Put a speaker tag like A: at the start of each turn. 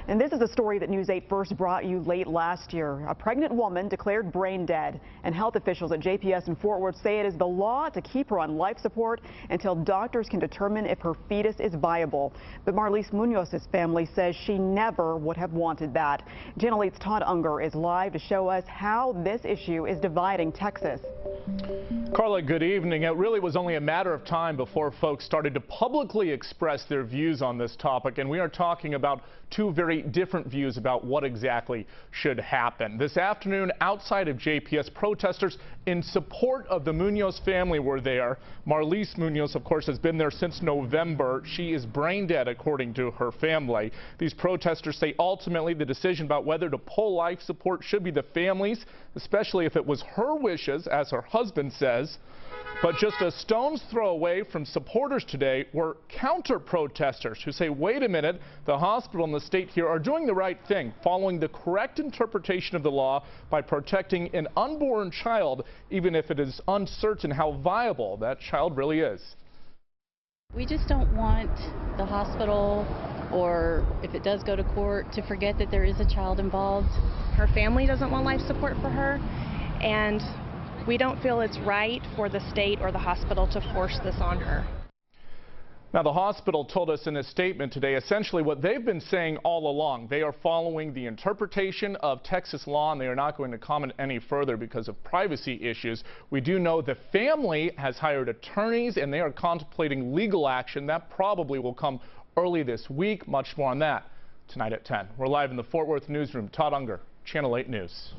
A: And this is a story that News 8 first brought you late last year. A pregnant woman declared brain dead, and health officials at JPS in Fort Worth say it is the law to keep her on life support until doctors can determine if her fetus is viable. But Marlisa MuÄ's family says she never would have wanted that. Channel 8's Todd Unger is live to show us how this issue is dividing Texas.
B: Carla, good evening. It really was only a matter of time before folks started to publicly express their views on this topic, and we are talking about two very different views about what exactly should happen. This afternoon, outside of JPS, protesters in support of the MuÄ's family were there. Marlisa MuÄ, of course, has been there since November. She is brain dead, according to her family. These protesters say ultimately the decision about whether to pull life support should be the family's, especially if it was her wishes, as her husband says. But just a stone's throw away from supporters today were counter-protesters who say, wait a minute, the hospital and the state here are doing the right thing, following the correct interpretation of the law by protecting an unborn child, even if it is uncertain how viable that child really is.
C: We just don't want the hospital, or if it does go to court, to forget that there is a child involved.
D: Her family doesn't want life support for her, and we don't feel it's right for the state or the hospital to force this on her.
B: Now, the hospital told us in a statement today essentially what they've been saying all along. They are following the interpretation of Texas law, and they are not going to comment any further because of privacy issues. We do know the family has hired attorneys, and they are contemplating legal action. That probably will come early this week. Much more on that tonight at 10. We're live in the Fort Worth newsroom. Todd Unger, Channel 8 News.